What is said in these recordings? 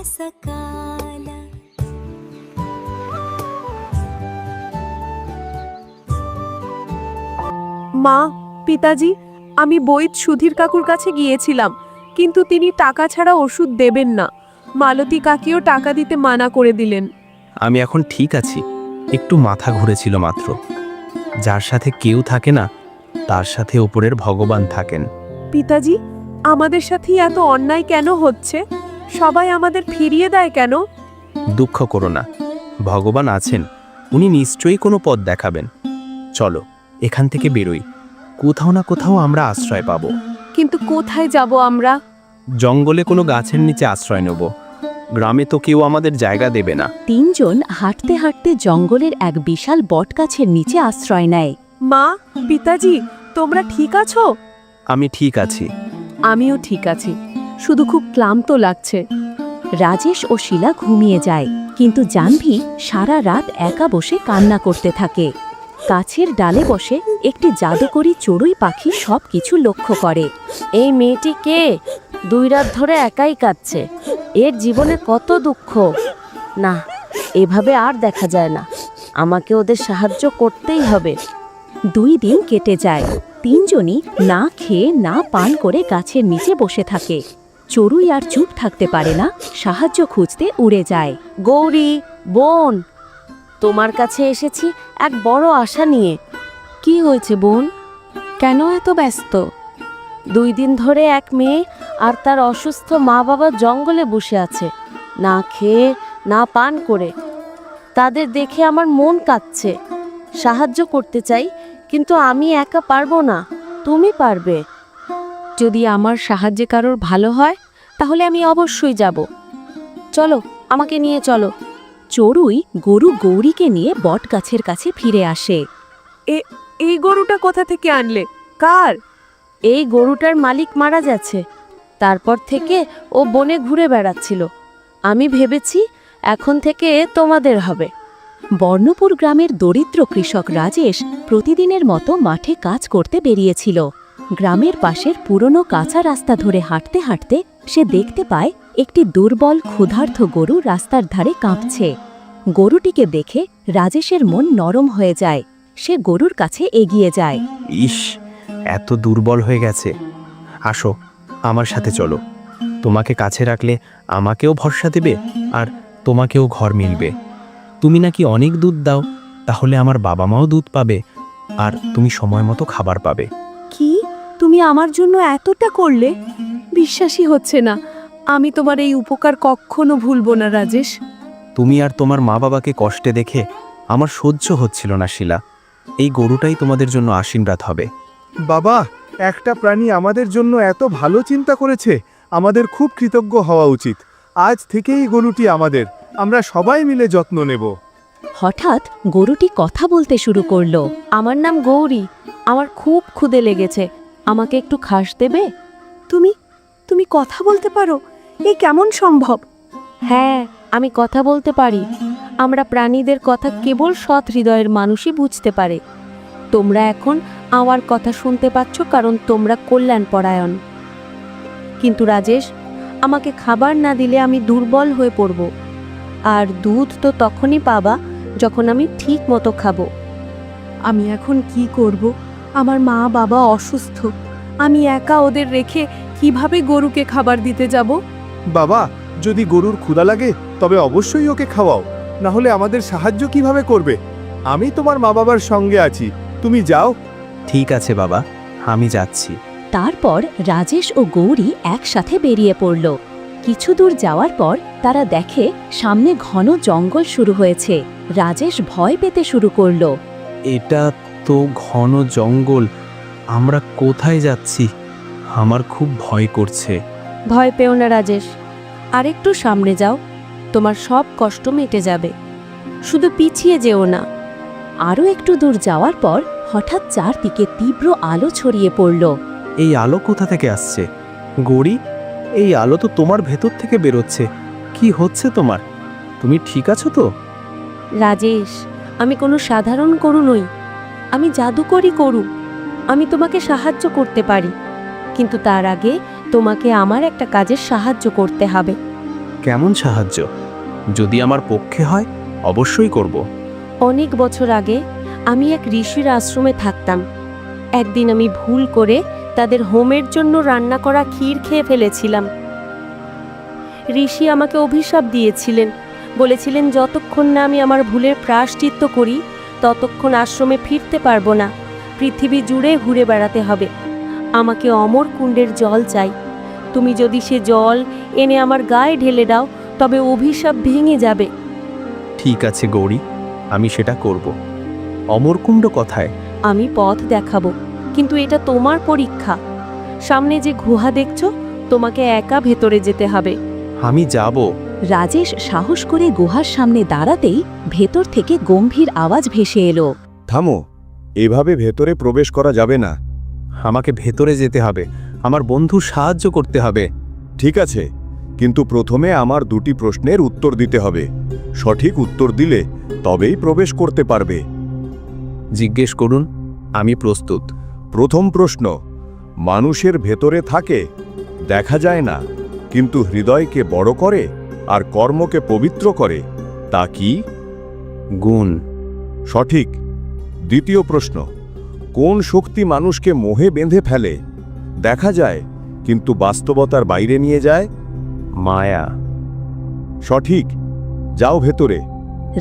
सकाल। মা, পিতাজি, আমি বৈদ সুধীর কাকুর কাছে গিয়েছিলাম, কিন্তু তিনি টাকা ছাড়া ওষুধ দেবেন না। মালতী কাকিও টাকা দিতে মানা করে দিলেন। আমি এখন ঠিক আছি, একটু মাথা ঘুরেছিল মাত্র। যার সাথে কেউ থাকে না, তার সাথে ওপরের ভগবান থাকেন। পিতাজি, আমাদের সাথেই এত অন্যায় কেন হচ্ছে? সবাই আমাদের ফিরিয়ে দেয় কেন? দুঃখ করো না, ভগবান আছেন, উনি নিশ্চয়ই কোনো পথ দেখাবেন। চলো এখান থেকে বেরোই, কোথাও না কোথাও আমরা আশ্রয় পাবো। কিন্তু কোথায় যাব আমরা? জঙ্গলে কোনো গাছের নিচে আশ্রয় নেব, গ্রামে তো কেউ আমাদের জায়গা দেবে না। তিনজন হাঁটতে হাঁটতে জঙ্গলের এক বিশাল বটগাছের নিচে আশ্রয় নেয়। মা, পিতাজি, তোমরা ঠিক আছো? আমি ঠিক আছি। আমিও ঠিক আছি, শুধু খুব ক্লান্ত লাগছে। রাজেশ ও শিলা ঘুমিয়ে যায়, কিন্তু জাহ্নবী সারা রাত একা বসে কান্না করতে থাকে। গাছের ডালে বসে একটি জাদুকরী চড়ুই পাখি সবকিছু লক্ষ্য করে। এই মেয়েটি কে? 2 রাত ধরে একাই কাঁদছে। এর জীবনে কত দুঃখ। না, এভাবে আর দেখা যায় না। আমাকে ওদের সাহায্য করতেই হবে। 2 দিন কেটে যায়। তিনজনই না খেয়ে না পান করে গাছের নিচে বসে থাকে। চড়ুই আর চুপ থাকতে পারে না, সাহায্য খুঁজতে উড়ে যায়। গৌরী, বোন, তোমার কাছে এসেছি এক বড় আশা নিয়ে। কি হয়েছে বোন? কেন এত ব্যস্ত? 2 দিন ধরে এক মেয়ে আর তার অসুস্থ মা বাবা জঙ্গলে বসে আছে, না খেয়ে না পান করে। তাদের দেখে আমার মন কাঁদছে। সাহায্য করতে চাই, কিন্তু আমি একা পারবো না। তুমি পারবে। যদি আমার সাহায্যে কারোর ভালো হয়, তাহলে আমি অবশ্যই যাব। চলো, আমাকে নিয়ে চলো। চড়ুই গরু গৌরীকে নিয়ে বটগাছের কাছে ফিরে আসে। এই গরুটা কোথা থেকে আনলে? কার? এই গরুটার মালিক মারা গেছে। তারপর থেকে ও বনে ঘুরে বেড়াচ্ছিল। আমি ভেবেছি এখন থেকে তোমাদের হবে। বর্ণপুর গ্রামের দরিদ্র কৃষক রাজেশ প্রতিদিনের মতো মাঠে কাজ করতে বেরিয়েছিল। গ্রামের পাশের পুরনো কাঁচা রাস্তা ধরে হাঁটতে হাঁটতে সে দেখতে পায় একটি দুর্বল ক্ষুধার্ত গরু রাস্তার ধারে কাঁপছে। গরুটিকে দেখে রাজেশের মন নরম হয়ে যায়। সে গরুর কাছে এগিয়ে যায়। ইস, এত দুর্বল হয়ে গেছে। আসো, আমার সাথে চলো। তোমাকে কাছে রাখলে আমাকেও ভরসা দেবে, আর তোমাকেও ঘর মিলবে। তুমি নাকি অনেক দুধ দাও, তাহলে আমার বাবা মাও দুধ পাবে, আর তুমি সময় মতো খাবার পাবে। কি, তুমি আমার জন্য এতটা করলে? বিশ্বাসই হচ্ছে না। আমি তোমার এই উপকার কখনো ভুলবো না রাজেশ। তুমি আর তোমার মা বাবাকে কষ্টে দেখে আমার সহ্য হচ্ছিল না শিলা। এই গরুটাই তোমাদের জন্য আশীর্বাদ হবে। বাবা, একটা প্রাণী আমাদের জন্য এত ভালো চিন্তা করেছে, আমাদের খুব কৃতজ্ঞ হওয়া উচিত। আজ থেকেই গরুটি আমাদের, আমরা সবাই মিলে যত্ন নেব। হঠাৎ গরুটি কথা বলতে শুরু করলো। আমার নাম গৌরী। আমার খুব ক্ষুধে লেগেছে। আমাকে একটু ঘাস দেবে? তুমি কথা বলতে পারো? এই কেমন সম্ভব? হ্যাঁ, আমি কথা বলতে পারি। আমরা প্রাণীদের কথা কেবল সৎ হৃদয়ের মানুষই বুঝতে পারে। তোমরা এখন আমার কথা শুনতে পাচ্ছ কারণ তোমরা কল্যাণপরায়ণ। কিন্তু রাজেশ, আমাকে খাবার না দিলে আমি দুর্বল হয়ে পড়ব। আর দুধ তো তখনই পাবা যখন আমি ঠিক মতো খাবো। আমি এখন কি করব? আমার মা বাবা অসুস্থ। আমি একা ওদের রেখে কিভাবে গরুকে খাবার দিতে যাব? বাবা, যদি গরুর ক্ষুধা লাগে তবে অবশ্যই ওকে খাওয়াও, না হলে আমাদের সাহায্য কিভাবে করবে? আমি তোমার মা বাবার সঙ্গে আছি, তুমি যাও। ঠিক আছে বাবা, আমি যাচ্ছি। তারপর রাজেশ ও গৌরী একসাথে বেরিয়ে পড়ল। কিছু দূর যাওয়ার পর তারা দেখে সামনে ঘন জঙ্গল শুরু হয়েছে। রাজেশ ভয় পেতে শুরু করলো। এটা তো ঘন জঙ্গল, আমরা কোথায় যাচ্ছি? আমার খুব ভয় করছে। ভয় পেও না রাজেশ, আরেকটু সামনে যাও, তোমার সব কষ্ট মিটে যাবে। শুধু পিছিয়ে যেও না। আরও একটু দূর যাওয়ার পর হঠাৎ চারদিকে তীব্র আলো ছড়িয়ে পড়ল। এই আলো কোথা থেকে আসছে? গৌরী, এই আলো তো তোমার ভেতর থেকে বেরোচ্ছে। কি হচ্ছে তোমার? তুমি ঠিক আছো তো? রাজেশ, আমি কোনো সাধারণ গরু নই, আমি জাদুকরি গরু। আমি তোমাকে সাহায্য করতে পারি, কিন্তু তার আগে তোমাকে আমার একটা কাজের সাহায্য করতে হবে। কেমন সাহায্য? যদি আমার পক্ষে হয় অবশ্যই করব। অনেক বছর আগে আমি এক ঋষির আশ্রমে থাকতাম। একদিন আমি ভুল করে তাদের হোমের জন্য রান্না করা ক্ষীর খেয়ে ফেলেছিলাম। ঋষি আমাকে অভিশাপ দিয়েছিলেন, বলেছিলেন যতক্ষণ না আমি আমার ভুলের প্রায়শ্চিত্ত করি ততক্ষণ আশ্রমে ফিরতে পারবো না, পৃথিবী জুড়ে ঘুরে বেড়াতে হবে। আমাকে অমর কুণ্ডের জল চাই। তুমি যদি সে জল এনে আমার গায়ে ঢেলে দাও তবে অভিশাপ ভেঙে যাবে। ঠিক আছে গৌরী, আমি সেটা করব। অমরকুণ্ড কথায়? আমি পথ দেখাবো, কিন্তু এটা তোমার পরীক্ষা। সামনে যে গুহা দেখছো, তোমাকে একা ভেতরে যেতে হবে। আমি যাব। রাজেশ সাহস করে গুহার সামনে দাঁড়াতেই ভেতর থেকে গম্ভীর আওয়াজ ভেসে এলো। থামো, এভাবে ভেতরে প্রবেশ করা যাবে না। আমাকে ভেতরে যেতে হবে, আমার বন্ধুর সাহায্য করতে হবে। ঠিক আছে, কিন্তু প্রথমে আমার দুটি প্রশ্নের উত্তর দিতে হবে। সঠিক উত্তর দিলে তবেই প্রবেশ করতে পারবে। জিজ্ঞেস করুন, আমি প্রস্তুত। প্রথম প্রশ্ন, মানুষের ভেতরে থাকে, দেখা যায় না, কিন্তু হৃদয়কে বড় করে আর কর্মকে পবিত্র করে, তা কি? গুণ। সঠিক। দ্বিতীয় প্রশ্ন, কোন শক্তি মানুষকে মোহে বেঁধে ফেলে, দেখা যায় কিন্তু বাস্তবতার বাইরে নিয়ে যায়? মায়া। সঠিক। যাও ভেতরে।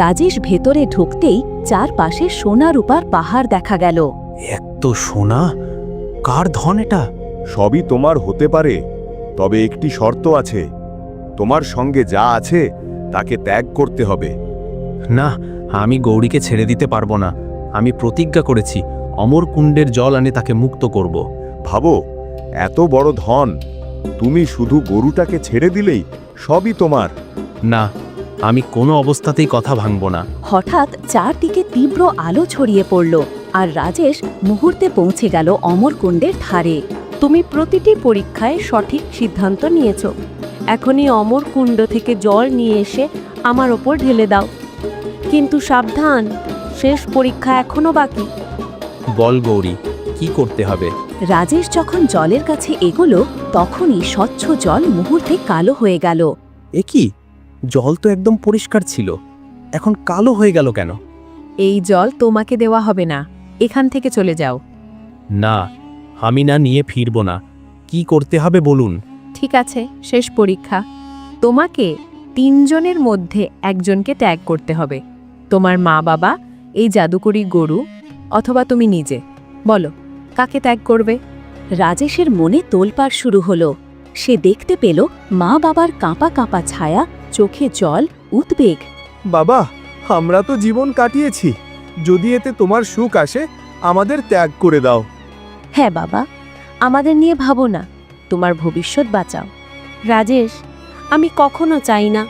রাজেশ ভেতরে ঢুকতেই চারপাশে সোনা রূপার পাহাড় দেখা গেল। এত সোনা, কার ধন এটা? সবই তোমার হতে পারে, তবে একটি শর্ত আছে। তোমার সঙ্গে যা আছে তাকে ত্যাগ করতে হবে। না, আমি গৌরীকে ছেড়ে দিতে পারবো না। আমি প্রতিজ্ঞা করেছি অমরকুণ্ডের জল আনে তাকে মুক্ত করব। ভাবো, এত বড় ধন, তুমি শুধু গরুটাকে ছেড়ে দিলেই সবই তোমার। না, আমি কোনো অবস্থাতেই কথা ভাঙব না। হঠাৎ চারদিকে তীব্র আলো ছড়িয়ে পড়ল আর রাজেশ মুহূর্তে পৌঁছে গেল অমরকুণ্ডের ধারে। তুমি প্রতিটি পরীক্ষায় সঠিক সিদ্ধান্ত নিয়েছো। এখনই অমর কুণ্ড থেকে জল নিয়ে এসে আমার ওপর ঢেলে দাও। কিন্তু সাবধান, শেষ পরীক্ষা এখনো বাকি। বল গৌরী, কি করতে হবে? রাজেশ যখন জলের কাছে এগোলো তখনই স্বচ্ছ জল মুহূর্তে কালো হয়ে গেল। এ কি? জল তো একদম পরিষ্কার ছিল, এখন কালো হয়ে গেল কেন? এই জল তোমাকে দেওয়া হবে না, এখান থেকে চলে যাও। না, আমি না নিয়ে ফিরব না। কি করতে হবে বলুন। ঠিক আছে, শেষ পরীক্ষা। তোমাকে 3 জনের মধ্যে একজনকে ত্যাগ করতে হবে। তোমার মা বাবা, এই জাদুকরি গরু, অথবা তুমি নিজে। বলো, কাকে ত্যাগ করবে? রাজেশের মনে তোলপাড় শুরু হলো। সে দেখতে পেল মা বাবার কাঁপা কাঁপা ছায়া, চোখে জল, উদ্বেগ। বাবা, আমরা তো জীবন কাটিয়েছি, যদি এতে তোমার সুখ আসে আমাদের ত্যাগ করে দাও। হ্যাঁ বাবা, আমাদের নিয়ে ভাবো না, তোমার ভবিষ্যৎ বাঁচাও। রাজেশ, আমি কখনো চাই না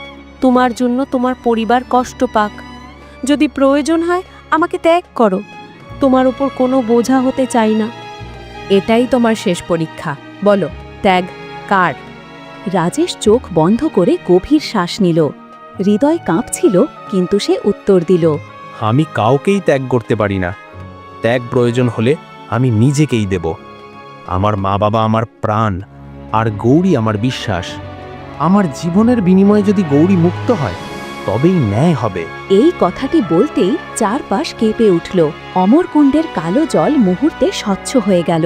তোমার জন্য তোমার পরিবার কষ্ট পাক। যদি প্রয়োজন হয় আমাকে ত্যাগ করো, তোমার উপর কোনো বোঝা হতে চাই না। এটাই তোমার শেষ পরীক্ষা। বলো, ত্যাগ কার? রাজেশ চোখ বন্ধ করে গভীর শ্বাস নিল। হৃদয় কাঁপছিল, কিন্তু সে উত্তর দিল। আমি কাউকেই ত্যাগ করতে পারি না। ত্যাগ প্রয়োজন হলে আমি নিজেকেই দেব। আমার মা বাবা আমার প্রাণ, আর গৌরী আমার বিশ্বাস। আমার জীবনের বিনিময়ে যদি গৌরী মুক্ত হয় তবেই ন্যায় হবে। এই কথাটি বলতেই চারপাশ কেঁপে উঠল। অমরকুণ্ডের কালো জল মুহূর্তে স্বচ্ছ হয়ে গেল।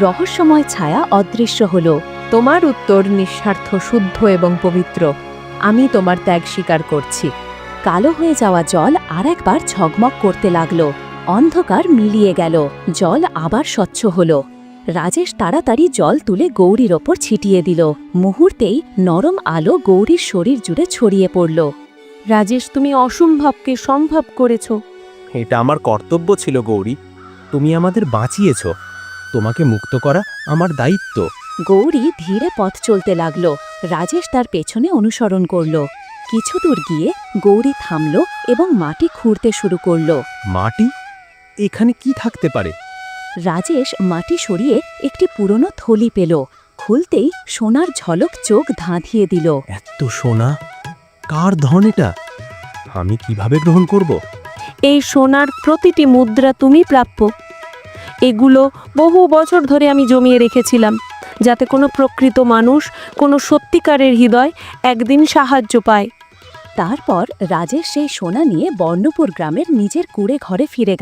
রহস্যময় ছায়া অদৃশ্য হল। তোমার উত্তর নিঃস্বার্থ, শুদ্ধ এবং পবিত্র। আমি তোমার ত্যাগ স্বীকার করছি। কালো হয়ে যাওয়া জল আরেকবার ঝকমক করতে লাগল। অন্ধকার মিলিয়ে গেল, জল আবার স্বচ্ছ হল। রাজেশ তাড়াতাড়ি জল তুলে গৌরীর ওপর ছিটিয়ে দিল। মুহূর্তেই নরম আলো গৌরীর শরীর জুড়ে ছড়িয়ে পড়ল। রাজেশ, তুমি অসম্ভবকে সম্ভব করেছো। এটা আমার কর্তব্য ছিল গৌরী, তুমি আমাদের বাঁচিয়েছ। তোমাকে মুক্ত করা আমার দায়িত্ব। গৌরী ধীরে পথ চলতে লাগল। রাজেশ তার পেছনে অনুসরণ করল। কিছু দূর গিয়ে গৌরী থামল এবং মাটি খুঁড়তে শুরু করল। মাটি? এখানে কি থাকতে পারে? রাজেশ মাটি সরিয়ে একটি পুরনো থলি পেল। খুলতেই সোনার ঝলক চোখ ধাঁধিয়ে দিল। এত সোনা, কার ধন এটা? আমি কিভাবে গ্রহণ করব? এই সোনার প্রতিটি মুদ্রা তুমি প্রাপ্য। এগুলো বহু বছর ধরে আমি জমিয়ে রেখেছিলাম। যাতে কোনো প্রকৃত মানুষ, কোনো সত্যিকারের হৃদয় একদিন সাহায্য পায়। তারপর রাজেশ সেই সোনা নিয়ে বর্ণপুর গ্রামের নিজের কুঁড়ে ঘরে ফিরে গেল।